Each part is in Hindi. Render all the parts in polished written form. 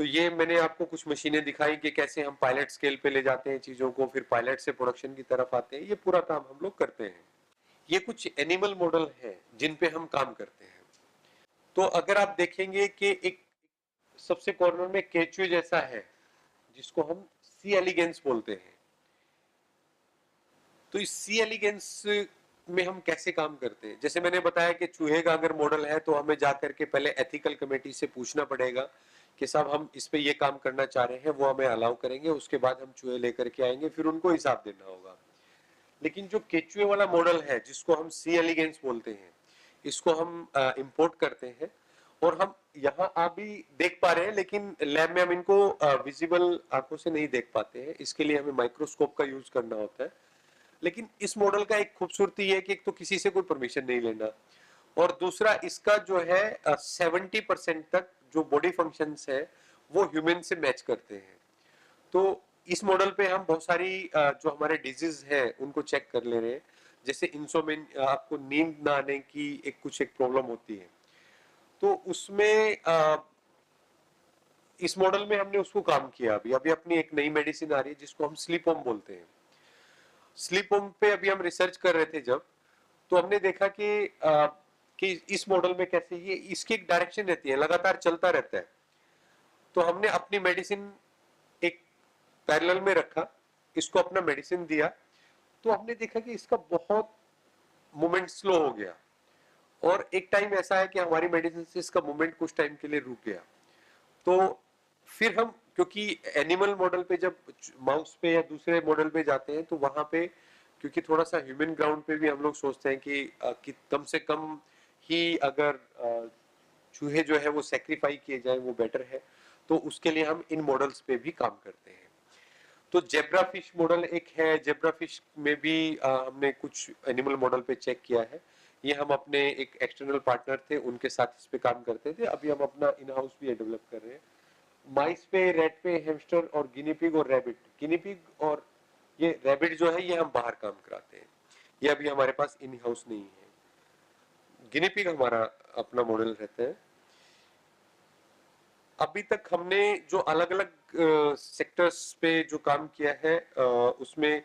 तो ये मैंने आपको कुछ मशीनें दिखाई कि कैसे हम पायलट स्केल पे ले जाते हैं चीजों को, फिर पायलट से प्रोडक्शन की तरफ आते हैं, ये पूरा काम हम लोग करते हैं। ये कुछ एनिमल मॉडल हैं जिन पे हम काम करते हैं। तो अगर आप देखेंगे कि एक सबसे कॉर्नर में केचुए जैसा है जिसको हम सी एलिगेंस बोलते हैं। तो इस सी एलिगेंस में हम कैसे काम करते हैं, जैसे मैंने बताया कि चूहे का अगर मॉडल है तो हमें जाकर के पहले एथिकल कमेटी से पूछना पड़ेगा कि साहब हम इस पे ये काम करना चाह रहे हैं, वो हमें अलाउ करेंगे, उसके बाद हम चूहे लेकर के आएंगे, फिर उनको हिसाब देना होगा। लेकिन जो केचुए वाला मॉडल है जिसको हम सी एलिगेंस बोलते हैं, इसको हम इंपोर्ट करते हैं और हम यहाँ आप भी देख पा रहे हैं, लेकिन लैब में हम इनको विजिबल आंखों से नहीं देख पाते हैं, इसके लिए हमें माइक्रोस्कोप का यूज करना होता है। लेकिन इस मॉडल का एक खूबसूरती है कि एक तो किसी से कोई परमिशन नहीं लेना, और दूसरा इसका जो है 70% तक जो बॉडी फंक्शंस है वो ह्यूमन से मैच करते हैं। तो इस मॉडल पे हम बहुत सारी जो हमारे डिजीज है उनको चेक कर ले रहे हैं। जैसे इंसोमेनिया, आपको नींद ना आने की एक प्रॉब्लम होती है, तो उसमें इस मॉडल में हमने उसको काम किया। अभी अभी अपनी एक नई मेडिसिन आ रही है जिसको हम स्लीप होम बोलते हैं। स्लीप होम पे अभी हम रिसर्च कर रहे थे जब, तो हमने देखा कि इस मॉडल में कैसे ये इसकी एक डायरेक्शन रहती है, लगातार चलता रहता है। तो हमने अपनी मेडिसिन एक पैरेलल में रखा, इसको अपना मेडिसिन दिया, तो हमने देखा कि इसका बहुत मूवमेंट स्लो हो गया, और एक टाइम ऐसा है कि हमारी मेडिसिन से इसका मूवमेंट कुछ टाइम के लिए रुक गया। तो फिर हम, क्योंकि एनिमल मॉडल पे जब माउस पे या दूसरे मॉडल पे जाते हैं तो वहां पे क्योंकि थोड़ा सा ह्यूमन ग्राउंड पे भी हम लोग सोचते हैं कि कम से कम ही अगर चूहे जो है वो सेक्रीफाई किए जाए वो बेटर है, तो उसके लिए हम इन मॉडल्स पे भी काम करते हैं। तो जेब्रा फिश मॉडल एक है, जेब्रा फिश में भी हमने कुछ एनिमल मॉडल पे चेक किया है। ये हम अपने एक एक्सटर्नल पार्टनर थे उनके साथ इस पे काम करते थे, अभी हम अपना इन हाउस भी डेवलप कर रहे हैं। माइस पे, रेट पे, हैमस्टर और गिनी पिग और रैबिट, गिनी पिग और ये रैबिट जो है ये हम बाहर काम कराते हैं, ये अभी हमारे पास इन हाउस नहीं है। गिनी पिग हमारा अपना मॉडल रहता है। अभी तक हमने जो अलग अलग सेक्टर्स पे जो काम किया है उसमें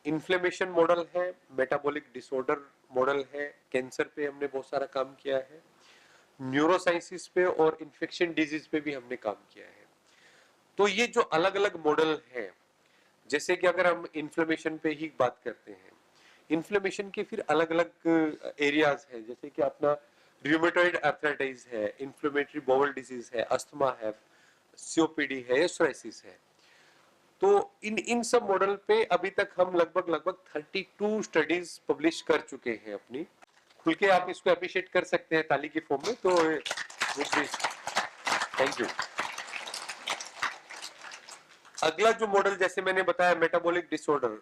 इन्फ्लेमेशन मॉडल है, मेटाबॉलिक डिसऑर्डर मॉडल है, कैंसर पे हमने बहुत सारा काम किया है, न्यूरोसाइंसिस पे और इन्फेक्शन डिजीज पे भी हमने काम किया है। तो ये जो अलग अलग मॉडल है, जैसे कि अगर हम इन्फ्लेमेशन पे ही बात करते हैं, इन्फ्लेमेशन के फिर अलग अलग एरियाज हैं, जैसे कि अपना रूमेटॉइड आर्थराइटिस है, इन्फ्लेमेटरी बाउल डिजीज है, अस्थमा है, सीओपीडी है, सोराइसिस है। तो इन इन सब मॉडल पे अभी तक हम लगभग लगभग 32 स्टडीज पब्लिश कर चुके हैं अपनी। खुल के आप इसको अप्रिशिएट कर सकते हैं ताली की फॉर्म में। तो थैंक यू। अगला जो मॉडल जैसे मैंने बताया मेटाबॉलिक डिसऑर्डर,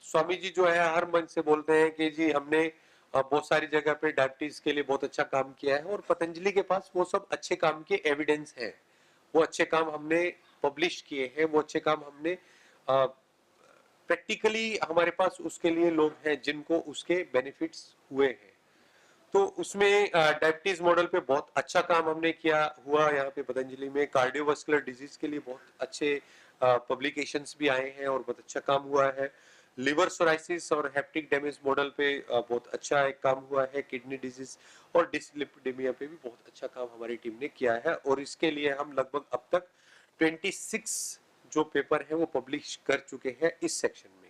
स्वामी जी जो है हर मंच से बोलते हैं कि जी हमने बहुत सारी जगह पे डायबिटीज के लिए बहुत अच्छा काम किया है, और पतंजलि के पास वो सब अच्छे काम के एविडेंस है, वो अच्छे काम हमने पब्लिश किए हैं, वो अच्छे काम हमने प्रैक्टिकली हमारे पास उसके लिए लोग हैं जिनको उसके बेनिफिट्स हुए हैं। तो उसमें डायबिटीज मॉडल पे बहुत अच्छा काम हमने किया हुआ यहाँ पे पतंजलि में। कार्डियोवास्कुलर डिजीज के लिए बहुत अच्छे पब्लिकेशंस भी आए हैं और बहुत अच्छा काम हुआ है। लिवर सोराइसिस और हेप्टिक डैमेज मॉडल पे बहुत अच्छा एक काम हुआ है। किडनी डिजीज और डिसलिपिडेमिया पे भी बहुत अच्छा काम हमारी टीम ने किया है, और इसके लिए हम लगभग अब तक 26 जो पेपर है वो पब्लिश कर चुके हैं इस सेक्शन में।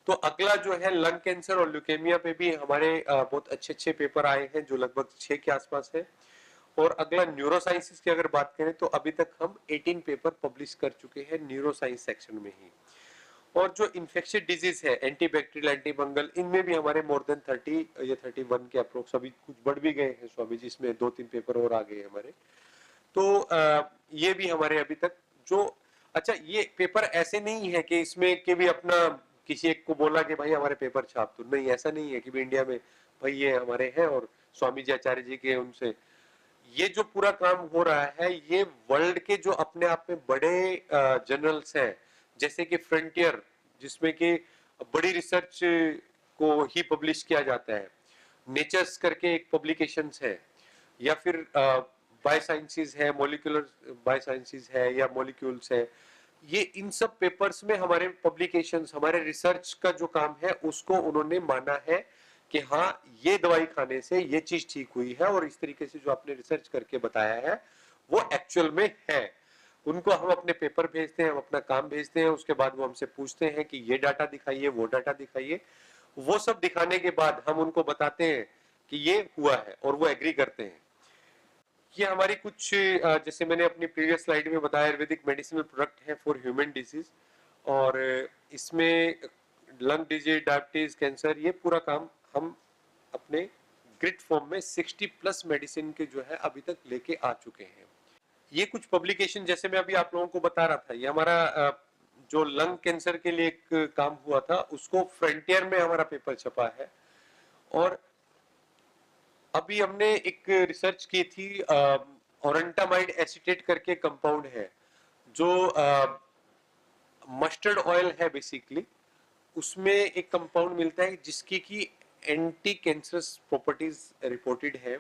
तो अगला जो है लंग कैंसर और ल्यूकेमिया पे भी हमारे बहुत अच्छे अच्छे पेपर आए हैं जो लगभग 6 के आसपास है। और अगला न्यूरोसाइंसिस की अगर बात करें तो अभी तक हम 18 पेपर पब्लिश कर चुके हैं न्यूरोसाइंस सेक्शन में ही। और जो इन्फेक्शियस डिजीज है, एंटीबैक्टीरियल, एंटीफंगल, इनमें भी हमारे मोर देन 30 या 31 के अप्रोक्स, अभी कुछ बढ़ भी गए हैं स्वामी जी, इसमें 2-3 पेपर और आ गए हमारे। तो ये भी हमारे अभी तक जो, अच्छा ये पेपर ऐसे नहीं है कि इसमें कि भी अपना किसी एक को बोला कि भाई हमारे पेपर छाप दो, नहीं ऐसा नहीं है कि भी इंडिया में भाई ये हमारे हैं और स्वामी जी आचार्य जी के उनसे ये जो पूरा काम हो रहा है, ये वर्ल्ड के जो अपने आप में बड़े जर्नल्स हैं, जैसे कि फ्रंटियर जिसमें कि बड़ी रिसर्च को ही पब्लिश किया जाता है, नेचर्स करके एक पब्लिकेशंस है, या फिर बायोसाइंसेज है, मॉलिक्यूलर बायोसाइंसेज है या मॉलिक्यूल्स है, ये इन सब पेपर्स में हमारे पब्लिकेशंस, हमारे रिसर्च का जो काम है उसको उन्होंने माना है कि हाँ ये दवाई खाने से ये चीज ठीक हुई है और इस तरीके से जो आपने रिसर्च करके बताया है वो एक्चुअल में है। उनको हम अपने पेपर भेजते हैं, हम अपना काम भेजते हैं, उसके बाद वो हमसे पूछते हैं कि ये डाटा दिखाइए, वो डाटा दिखाइए। वो सब दिखाने के बाद हम उनको बताते हैं कि ये हुआ है और वो एग्री करते हैं। ये हमारी कुछ जैसे मैंने अपनी प्रीवियस स्लाइड में बताया, आयुर्वेदिक मेडिसिनल प्रोडक्ट है फॉर ह्यूमन डिजीज, और इसमें लंग डिजीज, डायबिटीज, कैंसर, ये पूरा काम हम अपने ग्रिड फॉर्म में 60 प्लस मेडिसिन के जो है अभी तक लेके आ चुके हैं। ये कुछ पब्लिकेशन जैसे मैं अभी आप लोगों को बता रहा था, ये हमारा जो लंग कैंसर के लिए एक काम हुआ था उसको फ्रंटियर में हमारा पेपर छपा है। और अभी हमने एक रिसर्च की थी, ओरेंटामाइड एसीटेट करके कंपाउंड है जो मस्टर्ड ऑयल है बेसिकली, उसमें एक कंपाउंड मिलता है जिसकी की एंटी कैंसरस प्रॉपर्टीज रिपोर्टेड है।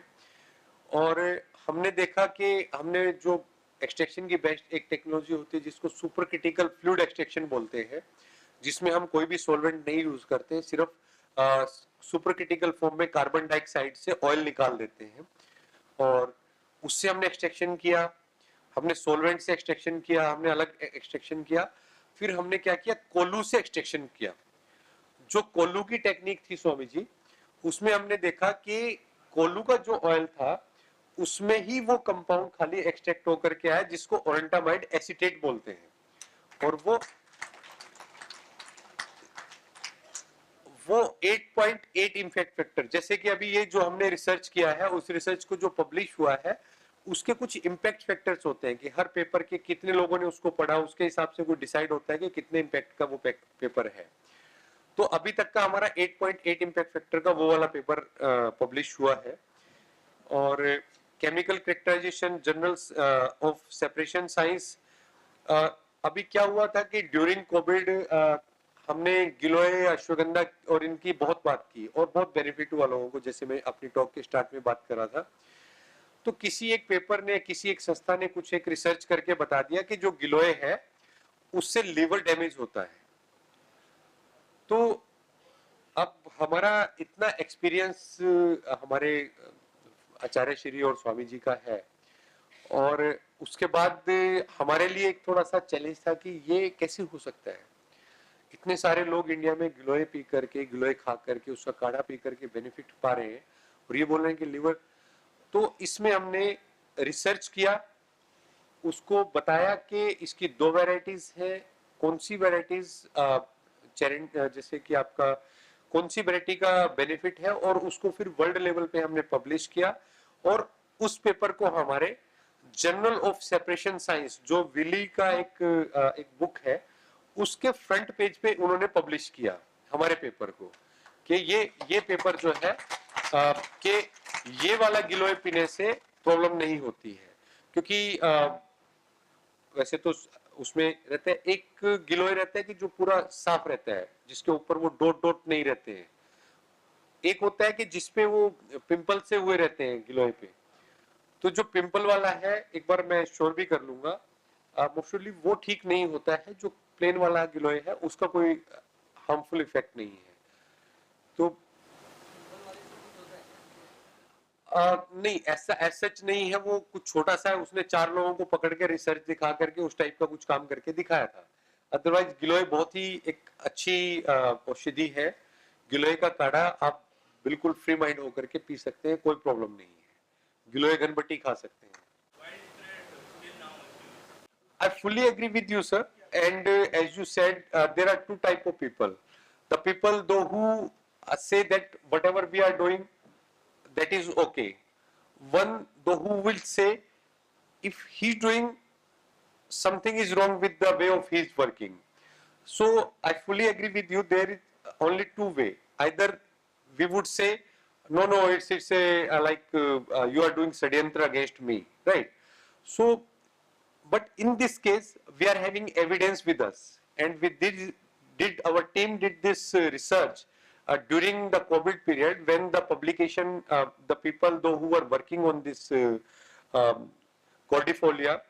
और हमने देखा कि हमने जो एक्सट्रैक्शन की बेस्ट एक टेक्नोलॉजी होती है जिसको सुपर क्रिटिकल फ्लूइड एक्सट्रैक्शन बोलते हैं, जिसमें हम कोई भी सॉल्वेंट नहीं यूज करते, सिर्फ सुपर क्रिटिकल फॉर्म में कार्बन डाइऑक्साइड से ऑयल निकाल देते हैं। और उससे हमने एक्सट्रैक्शन किया, हमने सॉल्वेंट से एक्सट्रैक्शन किया, हमने अलग एक्सट्रैक्शन किया, फिर हमने क्या किया, कोल्लू से एक्सट्रैक्शन किया। जो कोल्लू की टेक्निक थी स्वामी जी, उसमें हमने देखा कि कोल्लू का जो ऑयल था उसमें ही वो कंपाउंड खाली एक्सट्रैक्ट होकर के आया जिसको ओरेंटामाइड एसीटेट बोलते हैं। और वो 8.8 इम्पैक्ट फैक्टर, जैसे कि अभी ये जो हमने रिसर्च किया है उस रिसर्च को जो पब्लिश हुआ है उसके कुछ इम्पैक्ट फैक्टर्स होते हैं कि हर पेपर के कितने लोगों ने उसको पढ़ा, उसके हिसाब से वो डिसाइड होता है कि कितने इम्पैक्ट का वो पेपर है। तो अभी तक का हमारा 8.8 इम्पैक्ट फैक्टर का वो वाला पेपर पब्लिश हुआ है। और chemical characterisation journals of separation science, अभी क्या हुआ था कि ड्यूरिंग कोविड हमने गिलोय, अश्वगंधा और इनकी बहुत बात की और बहुत बेनिफिट हुआ लोगों को, जैसे मैं अपनी टॉक के स्टार्ट में बात कर रहा था। तो किसी एक पेपर ने, किसी एक संस्था ने कुछ एक रिसर्च करके बता दिया कि जो गिलोय है उससे लिवर डैमेज होता है। तो अब हमारा इतना एक्सपीरियंस हमारे आचार्य श्री और स्वामी जी का है, और उसके बाद हमारे लिए एक थोड़ा सा चैलेंज था कि ये कैसे हो सकता है, इतने सारे लोग इंडिया में गिलोय पी करके, गिलोय खा करके, उसका काढ़ा पी करके बेनिफिट पा रहे हैं और ये बोल रहे हैं कि लिवर। तो इसमें हमने रिसर्च किया, उसको बताया कि इसकी दो वैरायटीज है, कौन सी वैरायटीज जैसे कि आपका कौन सी वैरायटी का बेनिफिट है, और उसको फिर वर्ल्ड लेवल पे हमने पब्लिश किया। और उस पेपर को हमारे जर्नल ऑफ सेपरेशन साइंस, जो विली का एक बुक है, उसके फ्रंट पेज पे उन्होंने पब्लिश किया हमारे पेपर को कि ये पेपर जो है कि ये वाला गिलोय पीने से प्रॉब्लम नहीं होती है। क्योंकि वैसे तो उसमें रहता है, एक गिलोय रहता है कि जो पूरा साफ रहता है, जिसके ऊपर वो डॉट डॉट नहीं रहते हैं। एक होता है कि जिसपे वो पिंपल से हुए रहते हैं गिलोय पे। तो जो पिंपल वाला है, एक बार मैं श्योर भी कर लूंगा, मोस्टली वो ठीक नहीं होता है। जो प्लेन वाला गिलोय है उसका कोई हार्मफुल इफेक्ट नहीं है। तो नहीं, ऐसा सच नहीं है, वो कुछ छोटा सा है, उसने 4 लोगों को पकड़ के रिसर्च दिखा करके उस टाइप का कुछ काम करके दिखाया था। अदरवाइज गिलोय बहुत ही एक अच्छी औषधि है। गिलोय का काढ़ा आप बिल्कुल फ्री माइंड होकर के पी सकते हैं, कोई प्रॉब्लम नहीं है। गिलोय घनबट्टी खा सकते हैं। I fully agree with you, sir. And as you said, there are two type of people. The people though who say that whatever we are doing, that is okay. One though who will say if he's doing something is wrong with the way of his working. So I fully agree with you. There is only two way. Either we would say, no, it's a you are doing sadyantra against me, right? So but in this case we are having evidence with us, and we did our team did this research during the COVID period when the publication, the people though who were working on this cordifolia,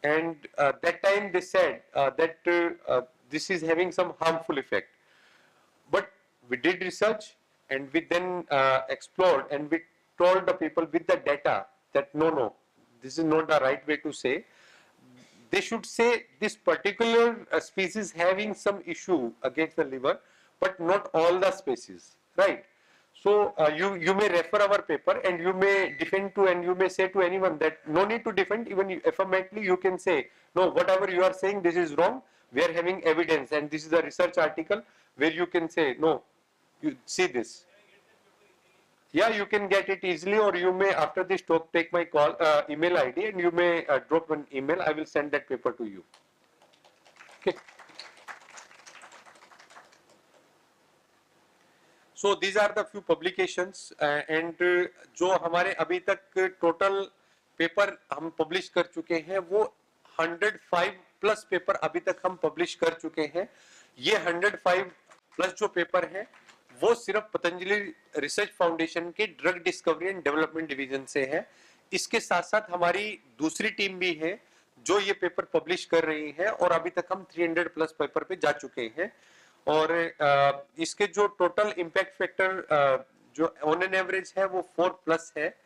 and that time they said that this is having some harmful effect. But we did research, and we then explored, and we told the people with the data that no, this is not the right way to say. They should say this particular species having some issue against the liver, but not all the species, right? So you may refer our paper, and you may defend to, and you may say to anyone that no need to defend, even affirmatively you can say no, whatever you are saying, this is wrong, we are having evidence, and this is a research article where you can say no, you see this. Yeah, you can get it easily, or you may after this talk take my call email ID, and you may drop an email. I will send that paper to you. Okay. So these are the few publications and जो हमारे अभी तक टोटल पेपर हम पब्लिश कर चुके हैं वो 105 प्लस पेपर अभी तक हम पब्लिश कर चुके हैं. ये 105 प्लस जो पेपर है वो सिर्फ पतंजलि रिसर्च फाउंडेशन के drug discovery and development division से है. इसके साथ साथ हमारी दूसरी टीम भी है जो ये पेपर पब्लिश कर रही है, और अभी तक हम 300 प्लस पेपर पे जा चुके हैं. और इसके जो टोटल इम्पैक्ट फैक्टर जो ऑन एन एवरेज है वो 4 प्लस है,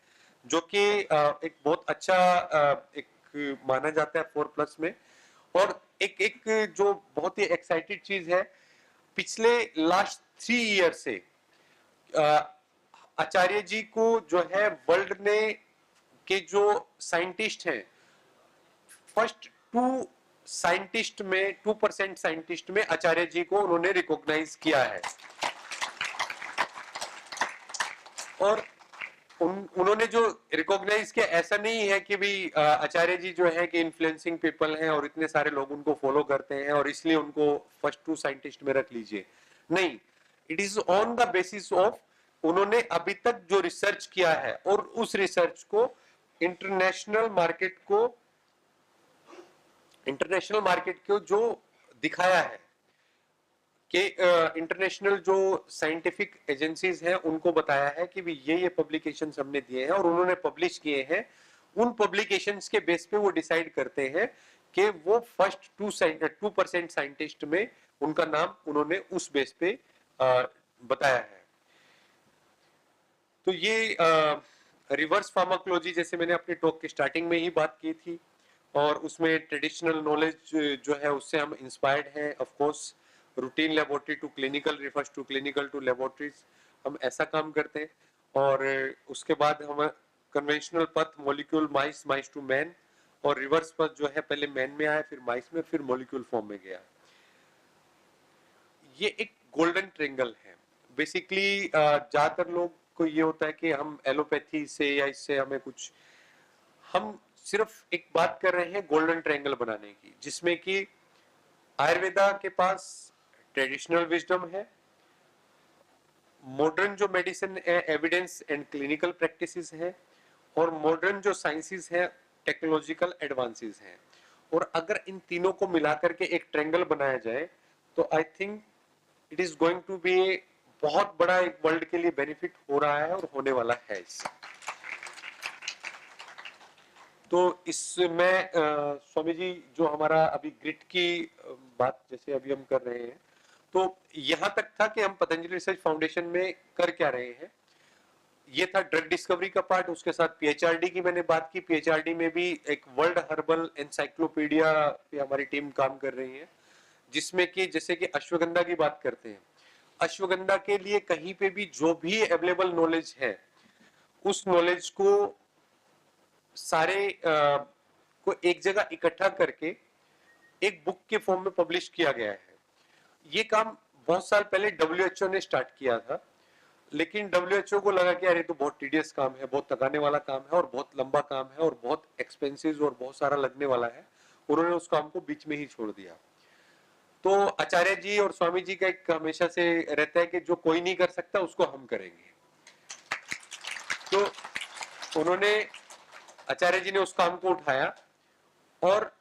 जो कि एक बहुत अच्छा एक माना जाता है 4 प्लस में. और एक जो बहुत ही एक्साइटेड चीज है, पिछले लास्ट 3 ईयर से आचार्य जी को जो है वर्ल्ड ने के जो साइंटिस्ट हैं, फर्स्ट 2% साइंटिस्ट में आचार्य जी को उन्होंने रिकॉग्नाइज किया है. और उन्होंने जो रिकॉग्नाइज किया, ऐसा नहीं है कि भी आचार्य जी जो है कि इन्फ्लुएंसिंग पीपल हैं और इतने सारे लोग उनको फॉलो करते हैं और इसलिए उनको फर्स्ट 2 साइंटिस्ट में रख लीजिए. नहीं, it is on the basis of उन्होंने अभी तक जो रिसर्च किया है और उस रिसर्च को इंटरनेशनल मार्केट को जो दिखाया है कि इंटरनेशनल जो साइंटिफिक एजेंसीज हैं उनको बताया है कि भी ये पब्लिकेशंस हमने दिए हैं और उन्होंने पब्लिश किए हैं. उन पब्लिकेशंस के बेस पे वो डिसाइड करते हैं कि वो फर्स्ट 2% साइंटिस्ट में उनका नाम उन्होंने उस बेस पे बताया है. तो ये रिवर्स फार्माकोलॉजी, जैसे मैंने अपने टॉक के स्टार्टिंग में ही बात की थी, और उसमें ट्रेडिशनल नॉलेज जो है उससे हम इंस्पायर्ड हैं. Of course routine laboratory to clinical refers to clinical to laboratories, हम ऐसा काम करते हैं. और उसके बाद हम कन्वेंशनल पथ मॉलिक्यूल माइस टू मैन, और रिवर्स पथ जो है पहले मैन में आया, फिर माइस में, फिर मॉलिक्यूल फॉर्म में गया. ये एक गोल्डन ट्रेंगल है. बेसिकली ज्यादातर लोग को ये होता है कि हम एलोपैथी से या इससे हमें कुछ, हम सिर्फ एक बात कर रहे हैं गोल्डन ट्रायंगल बनाने की, जिसमें कि आयुर्वेदा के पास ट्रेडिशनल विजडम है, मॉडर्न जो मेडिसिन है एविडेंस एंड क्लिनिकल प्रैक्टिसेस है, और मॉडर्न जो साइंसेस है टेक्नोलॉजिकल एडवांसेस हैं. और अगर इन तीनों को मिलाकर के एक ट्रायंगल बनाया जाए तो I think it is going to be बहुत बड़ा एक वर्ल्ड के लिए बेनिफिट हो रहा है और होने वाला है इससे. तो इसमें स्वामी जी जो हमारा अभी ग्रिड की बात जैसे अभी हम कर रहे हैं, तो यहां तक था कि हम पतंजलि रिसर्च फाउंडेशन में कर क्या रहे हैं. ये था ड्रग डिस्कवरी का पार्ट. उसके साथ पीएचआरडी की मैंने बात की. पीएचआरडी में भी एक वर्ल्ड हर्बल एनसाइक्लोपीडिया पे हमारी टीम काम कर रही है, जिसमें कि जैसे कि अश्वगंधा की बात करते हैं, अश्वगंधा के लिए कहीं पे भी जो भी अवेलेबल नॉलेज है उस नॉलेज को सारे को एक जगह इकट्ठा करके एक बुक के फॉर्म में पब्लिश किया गया है. ये काम बहुत साल पहले डब्ल्यूएचओ ने स्टार्ट किया था, लेकिन डब्ल्यूएचओ को लगा कि अरे तो बहुत टीडियस काम है, बहुत थकाने वाला काम है और बहुत लंबा काम है और बहुत एक्सपेंसिव और बहुत सारा लगने वाला है. उन्होंने उस काम को बीच में ही छोड़ दिया. तो आचार्य जी और स्वामी जी का एक हमेशा से रहता है कि जो कोई नहीं कर सकता उसको हम करेंगे. तो उन्होंने, आचार्य जी ने उस काम को उठाया और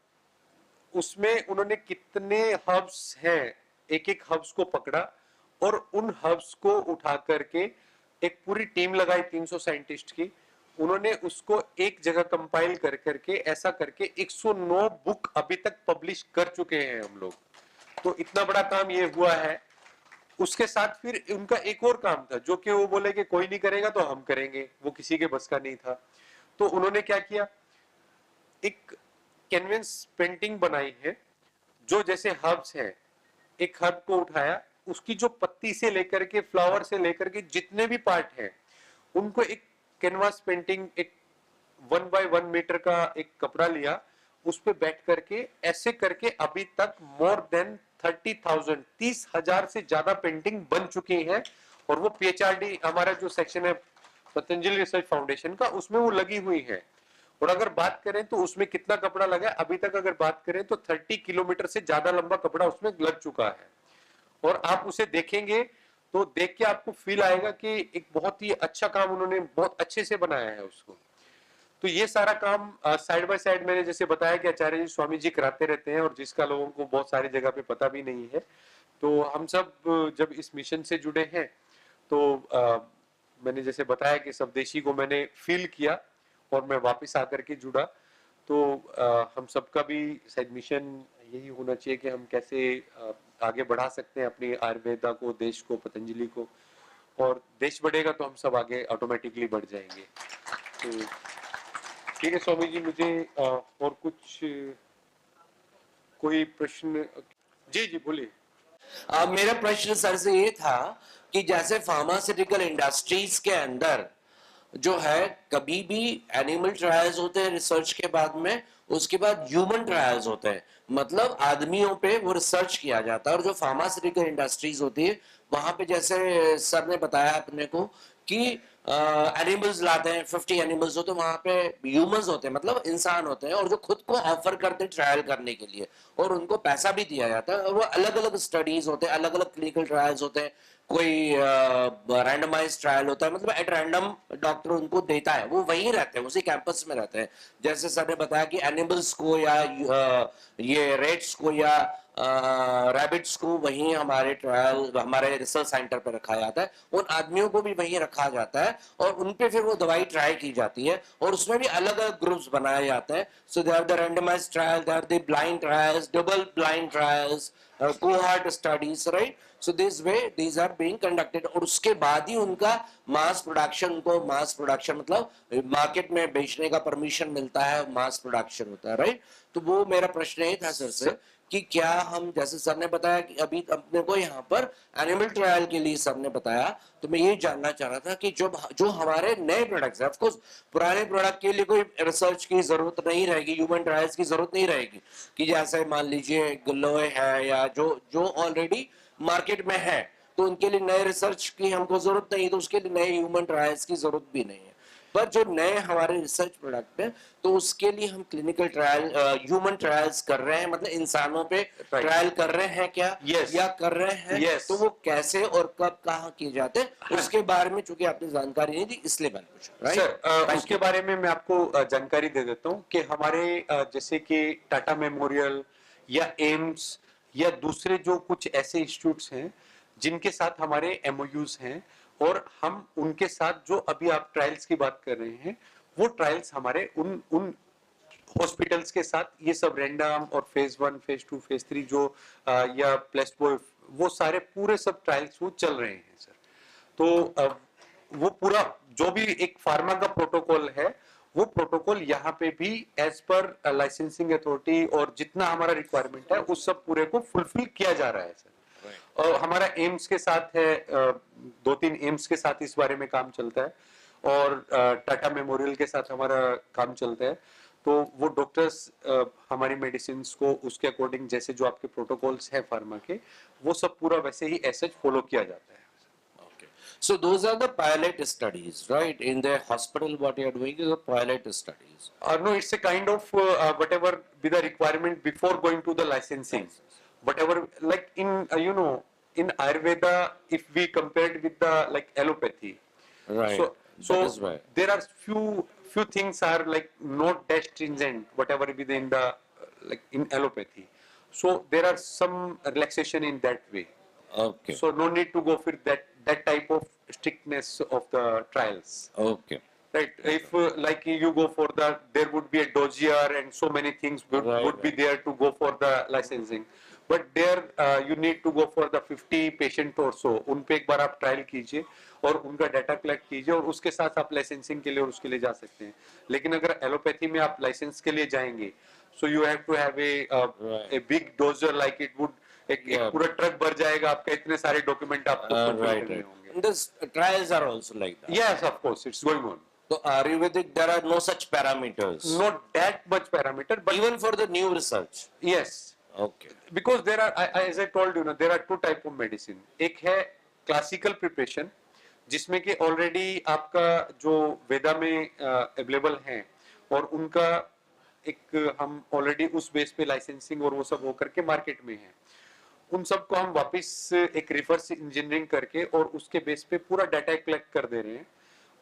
उसमें उन्होंने कितने हब्स हैं, एक एक हब्स को पकड़ा और उन हब्स को उठा करके एक पूरी टीम लगाई 300 साइंटिस्ट की, उन्होंने उसको एक जगह कंपाइल कर करके ऐसा करके 109 बुक अभी तक पब्लिश कर चुके हैं हम लोग। तो इतना बड़ा काम ये हुआ है। उसके साथ फिर उनका एक और काम था जो कि वो बोले कि कोई नहीं करेगा तो हम करेंगे, वो किसी के बस का नहीं था। तो उन्होंने क्या किया, एक कैनवस पेंटिंग बनाई है जो जैसे हर्ब्स है, एक हर्ब को उठाया, उसकी जो पत्ती से लेकर के फ्लावर से लेकर के जितने भी पार्ट हैं उनको एक कैनवास पेंटिंग, एक 1 बाय 1 मीटर का एक कपड़ा लिया, उस पे बैठ करके ऐसे करके अभी तक मोर देन 30,000 30,000 से ज्यादा पेंटिंग बन चुकी है। और वो पीएचआरडी हमारा जो सेक्शन है पतंजलि रिसर्च फाउंडेशन का, उसमें वो लगी हुई है। और अगर बात करें तो उसमें कितना कपड़ा लगा है अभी तक, अगर बात करें तो 30 किलोमीटर से ज्यादा लंबा कपड़ा उसमें लग चुका है। और आप उसे देखेंगे तो देख के आपको फील आएगा कि एक बहुत ही अच्छा काम उन्होंने बहुत अच्छे से बनाया है उसको। तो ये सारा काम साइड बाय साइड मैंने जैसे बताया कि आचार्य जी स्वामी जी कराते रहते हैं, और जिसका लोगों को बहुत सारी जगह पे पता भी नहीं है। तो हम सब जब इस मिशन से जुड़े हैं तो मैंने जैसे बताया कि स्वदेशी को मैंने फील किया और मैं वापस आकर के जुड़ा। तो हम सबका भी शायद मिशन यही होना चाहिए कि हम कैसे आगे बढ़ा सकते हैं अपनी आयुर्वेदा को, देश को, पतंजलि को। और देश बढ़ेगा तो हम सब आगे ऑटोमेटिकली बढ़ जाएंगे। तो ठीक है स्वामी जी, मुझे और कुछ कोई प्रश्न? जी जी बोलिए। मेरा प्रश्न सर से ये था कि जैसे फार्मास्यूटिकल इंडस्ट्रीज के अंदर जो है कभी भी एनिमल ट्रायल्स होते हैं रिसर्च के बाद में, उसके बाद ह्यूमन ट्रायल्स होते हैं, मतलब आदमियों पे वो रिसर्च किया जाता है। और जो फार्मास्यूटिकल इंडस्ट्रीज होती है वहां पे जैसे सर ने बताया अपने को कि एनिमल्स लाते हैं, 50 एनिमल्स होते हैं, वहां पे ह्यूमंस होते हैं, मतलब इंसान होते हैं, और जो खुद को ऑफर करते हैं ट्रायल करने के लिए, और उनको पैसा भी दिया जाता है। और वो अलग अलग स्टडीज होते हैं, अलग अलग क्लिनिकल ट्रायल्स होते हैं, कोई रैंडमाइज ट्रायल होता है, मतलब एट रैंडम डॉक्टर उनको देता है, वो वहीं रहते हैं, उसी कैंपस में रहते हैं। जैसे सर ने बताया कि एनिमल्स को या ये रेट्स को या रैबिट्स को वहीं हमारे ट्रायल, हमारे रिसर्च सेंटर पर रखा जाता है, उन आदमियों को भी वहीं रखा जाता है और उन पे फिर वो दवाई ट्राई की जाती है। और उसमें भी अलग अलग ग्रुप्स बनाए जाते हैं। So they are the randomised trial, they are the blind trials, double blind trials, cohort studies, right? So this way these are being conducted, और उसके बाद ही उनका मास प्रोडक्शन, को मास प्रोडक्शन मतलब मार्केट में बेचने का परमिशन मिलता है, मास प्रोडक्शन होता है, राइट? तो वो मेरा प्रश्न ये था सर से कि क्या हम, जैसे सर ने बताया कि अभी अपने को यहाँ पर एनिमल ट्रायल के लिए सर ने बताया, तो मैं ये जानना चाह रहा था कि जो हमारे नए प्रोडक्ट्स हैं, ऑफ कोर्स पुराने प्रोडक्ट के लिए कोई रिसर्च की जरूरत नहीं रहेगी, ह्यूमन ट्रायल्स की जरूरत नहीं रहेगी, कि जैसे मान लीजिए गिलोय है या जो जो ऑलरेडी मार्केट में है, तो उनके लिए नए रिसर्च की हमको जरूरत नहीं, तो उसके लिए नए ह्यूमन ट्रायल्स की जरूरत भी नहीं है। पर जो नए हमारे रिसर्च प्रोडक्ट है, तो उसके लिए हम क्लिनिकल ट्रायल, ह्यूमन ट्रायल्स कर रहे हैं, मतलब इंसानों पे ट्रायल कर रहे हैं क्या? Yes. या कर रहे हैं? Yes. तो वो कैसे और कब कहाँ किए जाते हैं, उसके बारे में चूंकि आपने जानकारी नहीं दी, इसलिए मैंने पूछा। सर उसके बारे में मैं आपको जानकारी दे देता हूँ कि हमारे जैसे कि टाटा मेमोरियल या एम्स या दूसरे जो कुछ ऐसे इंस्टीट्यूट्स हैं जिनके साथ हमारे एमओयूज हैं, और हम उनके साथ जो अभी आप ट्रायल्स की बात कर रहे हैं, वो ट्रायल्स हमारे उन उन हॉस्पिटल्स के साथ ये सब रैंडम और फेज 1, फेज 2, फेज 3 जो या प्लेसबो, वो सारे पूरे सब ट्रायल्स वो चल रहे हैं सर। तो वो पूरा जो भी एक फार्मा का प्रोटोकॉल है, वो प्रोटोकॉल यहाँ पे भी एज पर लाइसेंसिंग अथॉरिटी और जितना हमारा रिक्वायरमेंट है उस सब पूरे को फुलफिल किया जा रहा है सर। और हमारा एम्स के साथ है, 2-3 एम्स के साथ इस बारे में काम चलता है, और टाटा मेमोरियल के साथ हमारा काम चलता है। तो वो डॉक्टर्स हमारी मेडिसिन को उसके अकॉर्डिंग जैसे जो आपके प्रोटोकॉल्स हैं फार्मा के, वो सब पूरा वैसे ही ऐसे फॉलो किया जाता है। So those are the pilot studies, right? In the hospital, what you are doing is a pilot studies. No, it's a kind of whatever be the requirement before going to the licensing. Whatever, like in in Ayurveda, if we compared with the like allopathy, Right. so That is right. there are few things are like not that stringent. Whatever be the in the like in allopathy, so there are some relaxation in that way. Okay. So no need to go for that type of strictness of the trials. Okay. right? If like you go for the, there would be a dossier and so many things would be there to go for the licensing. But there you need to go for the 50 patient or so. उन पे एक बार आप ट्रायल कीजिए और उनका डाटा कलेक्ट कीजिए और उसके साथ आप लाइसेंसिंग के लिए और उसके लिए जा सकते हैं. लेकिन अगर एलोपैथी में आप लाइसेंस के लिए जाएंगे, so you have to have a big dossier, like it would एक पूरा ट्रक भर जाएगा आपका, इतने सारे डॉक्यूमेंट आपको fulfill करने होंगे. And this trials are also like that. Yes, of course, it's going on. So Ayurvedic, there are no such parameters. Not that much parameter, but Even for the new research. yes, Okay. because there are, as I told you, there are two type of medicine. एक है classical preparation, जिसमें कि already आपका जो वेदा में available हैं और उनका एक हम already उस बेस पे licensing और वो सब हो करके मार्केट में है. उन सबको हम वापस एक रिवर्स इंजीनियरिंग करके और उसके बेस पे पूरा डाटा कलेक्ट कर दे रहे हैं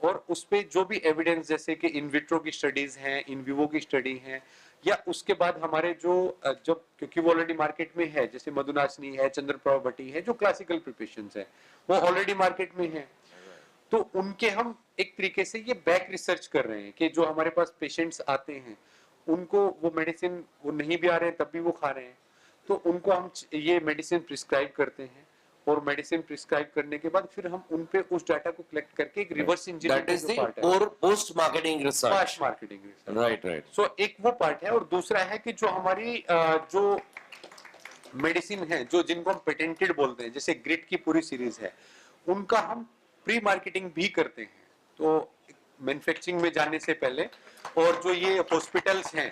और उस पे जो भी एविडेंस, जैसे कि इन विट्रो की स्टडीज हैं, इन विवो की स्टडी हैं, या उसके बाद हमारे जो जब, क्योंकि वो ऑलरेडी मार्केट में है, जैसे मधुनाशनी है, चंद्रप्रभा भट्टी है, जो क्लासिकल प्रिपरेशंस है वो ऑलरेडी मार्केट में है. तो उनके हम एक तरीके से ये बैक रिसर्च कर रहे हैं कि जो हमारे पास पेशेंट्स आते हैं उनको वो मेडिसिन वो नहीं भी आ रहे हैं तब भी वो खा रहे हैं, तो उनको हम ये मेडिसिन प्रिस्क्राइब करते हैं और मेडिसिन प्रिस्क्राइब करने के बाद फिर हम उन पे उस डाटा को कलेक्ट करके एक reverse That engineering is the post marketing research. Fast marketing. Right, right. सो एक वो पार्ट है और दूसरा है कि जो हमारी जो मेडिसिन है, जो जिनको हम पेटेंटेड बोलते हैं, जैसे ग्रिड की पूरी सीरीज है, उनका हम प्री मार्केटिंग भी करते हैं. तो मैन्युफैक्चरिंग में जाने से पहले, और जो ये हॉस्पिटल्स हैं,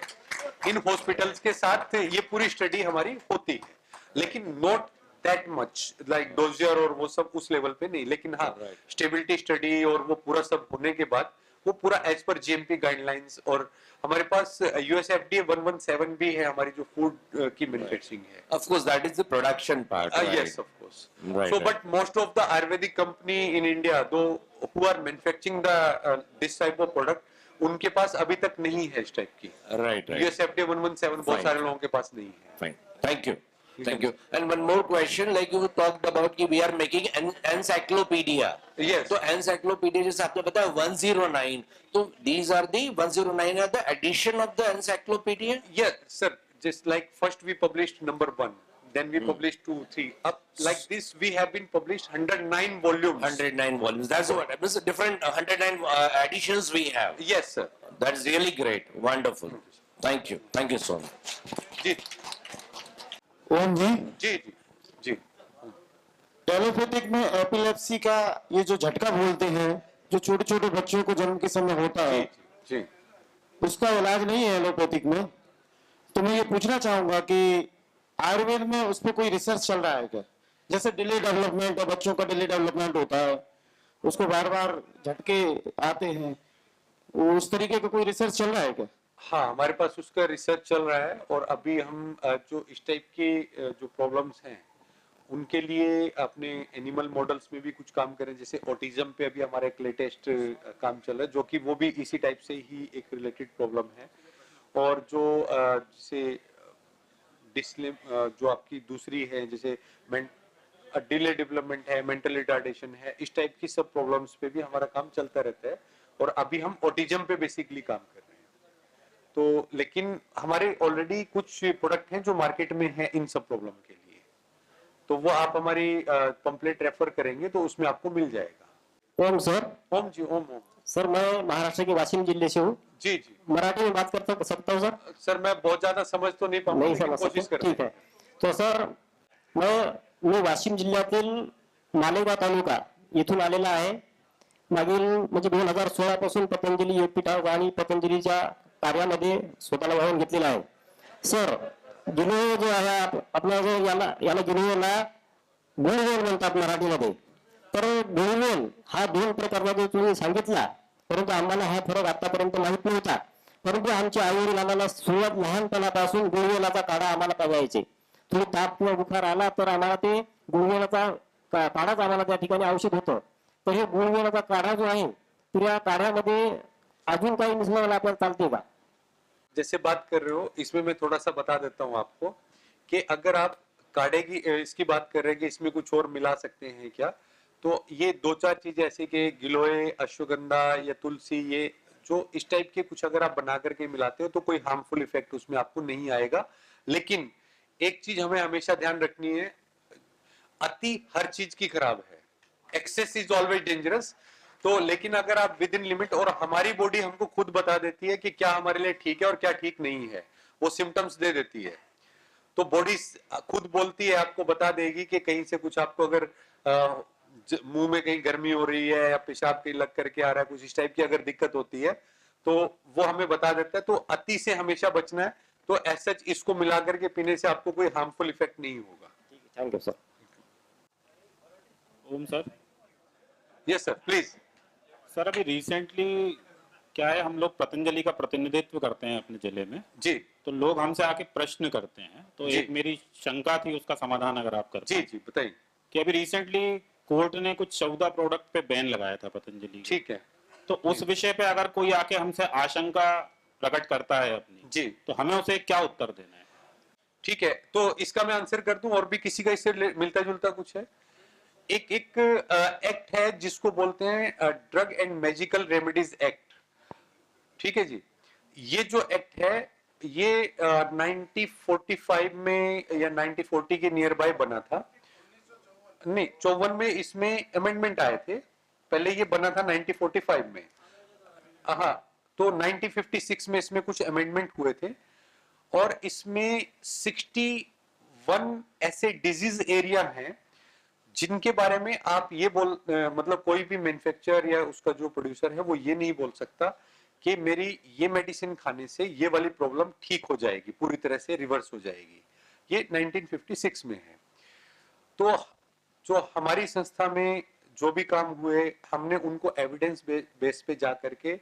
इन हॉस्पिटल्स के साथ ये पूरी स्टडी हमारी होती है, लेकिन not that much like dossier और वो सब उस लेवल पे नहीं. लेकिन हाँ, स्टेबिलिटी स्टडी और वो पूरा सब होने के बाद वो पूरा एज पर जीएमपी गाइडलाइंस, और हमारे पास यूएसएफडीए 117 भी है हमारी जो फूड की मैन्युफैक्चरिंग है. Of course, that is the production part. Right? Yes, of course. Right, So, right. but most of the Ayurvedic company in India, though, who are manufacturing the this type of product, उनके पास अभी तक नहीं है इस टाइप की. Right, right. USFDA 117 बहुत Fine. सारे लोगों के पास नहीं है. Fine. Thank you. Thank you. And one more question, like you talked about कि we are making an encyclopedia. Yes. तो encyclopedia जैसे आपने बताया 109, तो these are the 109 are the addition of the encyclopedia. Yeah, sir. Just like first we published number 1, then we published 2, 3. Up like this, we have been published 109 volumes. 109 volumes. That's what. It means different 109 additions we have. Yes, sir. That is really great. Wonderful. Thank you. Thank you so much. जी ओम जी, जी जी जी. एलोपैथिक में एपिलेप्सी का ये जो झटका बोलते हैं, जो छोटे छोटे बच्चों को जन्म के समय होता है, जी उसका इलाज नहीं है एलोपैथिक में. तो मैं ये पूछना चाहूंगा कि आयुर्वेद में उस पर कोई रिसर्च चल रहा है क्या? जैसे डिले डेवलपमेंट है, बच्चों का डिले डेवलपमेंट होता है, उसको बार बार झटके आते हैं, उस तरीके का कोई रिसर्च चल रहा है क्या? हाँ, हमारे पास उसका रिसर्च चल रहा है और अभी हम जो इस टाइप के जो प्रॉब्लम्स हैं उनके लिए अपने एनिमल मॉडल्स में भी कुछ काम करें. जैसे ऑटिज्म पे अभी हमारा एक लेटेस्ट काम चल रहा है, जो कि वो भी इसी टाइप से ही एक रिलेटेड प्रॉब्लम है. और जो जैसे जो आपकी दूसरी है, जैसे डिले डेवलपमेंट है, मेंटल रिटार्डेशन है, इस टाइप की सब प्रॉब्लम्स पे भी हमारा काम चलता रहता है. और अभी हम ऑटिज्म पे बेसिकली काम कर रहे हैं. तो लेकिन हमारे ऑलरेडी कुछ प्रोडक्ट हैं जो मार्केट में हैं इन सब प्रॉब्लम के लिए, तो वो आप हमारी पंपलेट रेफर करेंगे तो उसमें आपको मिल जाएगा. ओम सर. ओम जी, ओम ओम. सर, मैं महाराष्ट्र के वाशिम जिले से हूँ. जी जी. मराठी में बात कर सकता हूँ सर? सर मैं बहुत ज्यादा समझ तो नहीं पाऊंगा, नाही लेकिन समजत. कोशिश करते ठीक आहे. तो सर, मी वाशिम जिल्ह्यातील मालेगाव तालुका येथून आलेला आहे. मागील म्हणजे 2016 पासून पतंजली योगपीठावर आणि पतंजलीच्या कार्यामध्ये स्वतःला वाहून घेतलेला आहे. सर, गिनोय जो आहे आपला जो याला गिनोयला गुळवेल म्हणतात मराठीमध्ये. तर गुळवेल हा 2 प्रकारचा जो तुम्ही सांगितला, परंतु आम्हाला हा फरक आतापर्यंत माहित नव्हता. परंतु आमच्या आईवडील आम्हाला सुरुवात लहानपणापासून गुळवेलाचा काढा आम्हाला पाजायचे. थोडी ताप किंवा बुखार आला तर आम्हाला ते गुळवेलाचा काढाच आम्हाला त्या ठिकाणी औषध होतं. तर हे गुळवेलाचा काढा जो आहे, तर या काढ्यामध्ये अजून काही मिसळायला आपल्याला चालते का? जैसे बात कर रहे हो, इसमें मैं थोड़ा सा बता देता हूँ आपको कि अगर आप काढ़े की इसकी बात कर रहे हैं कि इसमें कुछ और मिला सकते हैं क्या, तो ये दो चार चीजें ऐसे कि गिलोय, अश्वगंधा या तुलसी, ये जो इस टाइप के कुछ अगर आप बना करके मिलाते हो तो कोई हार्मफुल इफेक्ट उसमें आपको नहीं आएगा। लेकिन एक चीज हमें हमेशा ध्यान रखनी है, अति हर चीज की खराब है, एक्सेस इज ऑलवेज डेंजरस। तो लेकिन अगर आप विद इन लिमिट, और हमारी बॉडी हमको खुद बता देती है कि क्या हमारे लिए ठीक है और क्या ठीक नहीं है, वो सिम्टम्स दे देती है। तो बॉडी खुद बोलती है, आपको बता देगी कि कहीं से कुछ आपको अगर मुंह में कहीं गर्मी हो रही है या पेशाब कहीं लग करके आ रहा है, कुछ इस टाइप की अगर दिक्कत होती है तो वो हमें बता देता है। तो अति से हमेशा बचना है। तो ऐसा इसको मिला करके पीने से आपको कोई हार्मफुल इफेक्ट नहीं होगा। Thank you sir. Om sir. Yes sir, please. Sir अभी रिसेंटली क्या है, हम लोग पतंजलि का प्रतिनिधित्व करते हैं अपने जिले में, जी तो लोग हमसे आके प्रश्न करते हैं, तो जी। एक मेरी शंका थी, उसका समाधान अगर आप करते जी हैं। जी बताइए। कि अभी रिसेंटली कोर्ट ने कुछ 14 प्रोडक्ट पे बैन लगाया था पतंजलि का। ठीक है तो उस विषय पे अगर कोई आके हमसे आशंका प्रकट करता है अपनी, जी, तो हमें उसे क्या उत्तर देना है? ठीक है। तो इसका मैं आंसर कर दूं, और भी किसी का इससे मिलता जुलता कुछ है। एक एक्ट है जिसको बोलते हैं drug and magical remedies act. ठीक है जी। ये जो एक्ट है ये 1945 में या 1940 के नियर बाय बना था। नहीं, 54 में इसमें अमेंडमेंट आए थे। पहले ये बना था 1945 में। हाँ, तो 1956 में इसमें कुछ अमेंडमेंट हुए थे, और इसमें 61 ऐसे डिजीज एरिया हैं जिनके बारे में आप ये मतलब कोई भी मैन्युफैक्चरर या उसका जो प्रोड्यूसर है वो ये नहीं बोल सकता कि मेरी ये मेडिसिन खाने से ये वाली प्रॉब्लम ठीक हो जाएगी, पूरी तरह से रिवर्स हो जाएगी। ये 1956 में है। तो जो हमारी संस्था में जो भी काम हुए, हमने उनको एविडेंस बेस पे जा करके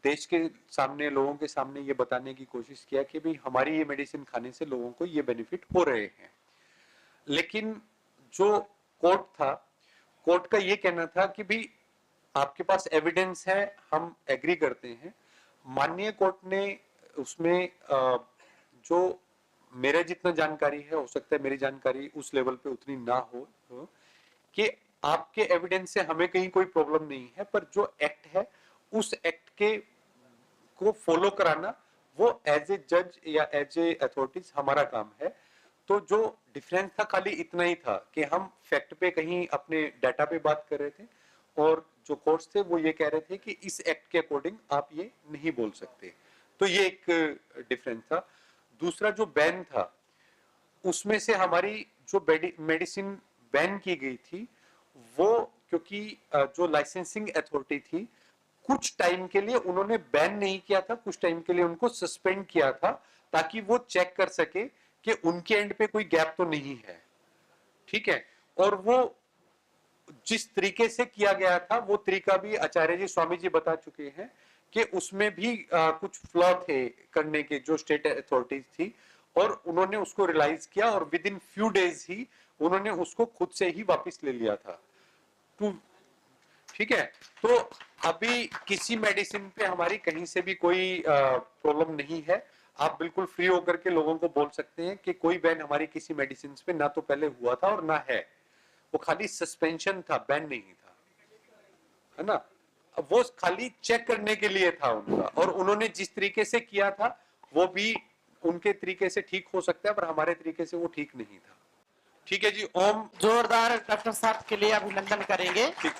देश के सामने, लोगों के सामने ये बताने की कोशिश किया कि भाई हमारी ये मेडिसिन खाने से लोगों को ये बेनिफिट हो रहे हैं। लेकिन जो कोर्ट था, कोर्ट का ये कहना था कि भाई आपके पास एविडेंस है, हम एग्री करते हैं। माननीय कोर्ट ने उसमें जो मेरा जितना जानकारी है, हो सकता है मेरी जानकारी उस लेवल पे उतनी ना हो, कि आपके एविडेंस से हमें कहीं कोई प्रॉब्लम नहीं है, पर जो एक्ट है उस एक्ट के को फॉलो कराना वो एज ए जज या एज ए अथॉरिटीज हमारा काम है। तो जो डिफरेंस था खाली इतना ही था कि हम फैक्ट पे कहीं अपने डाटा पे बात कर रहे थे, और जो कोर्ट्स थे वो ये कह रहे थे कि इस एक्ट के अकॉर्डिंग आप ये नहीं बोल सकते। तो ये एक डिफरेंस था। दूसरा जो बैन था, उसमें से हमारी जो मेडिसिन बैन की गई थी वो, क्योंकि जो लाइसेंसिंग अथॉरिटी थी, कुछ टाइम के लिए उन्होंने बैन नहीं किया था, कुछ टाइम के लिए उनको सस्पेंड किया था, ताकि वो चेक कर सके कि उनके एंड पे कोई गैप तो नहीं है। ठीक है। और वो जिस तरीके से किया गया था वो तरीका भी आचार्य जी, स्वामी जी बता चुके हैं कि उसमें भी कुछ फ्लॉ थे करने के, जो स्टेट अथॉरिटीज थी, और उन्होंने उसको रियलाइज किया और विद इन फ्यू डेज ही उन्होंने उसको खुद से ही वापस ले लिया था। ठीक है। तो अभी किसी मेडिसिन पे हमारी कहीं से भी कोई प्रॉब्लम नहीं है। आप बिल्कुल फ्री होकर के लोगों को बोल सकते हैं कि कोई बैन हमारी किसी मेडिसिन पे ना तो पहले हुआ था और ना है। वो खाली सस्पेंशन था, बैन नहीं था, है ना। वो खाली चेक करने के लिए था उनका, और उन्होंने जिस तरीके से किया था वो भी उनके तरीके से ठीक हो सकता है, पर हमारे तरीके से वो ठीक नहीं था। ठीक है जी। ओम। जोरदार डॉक्टर साहब के लिए अभिनंदन करेंगे। ठीक।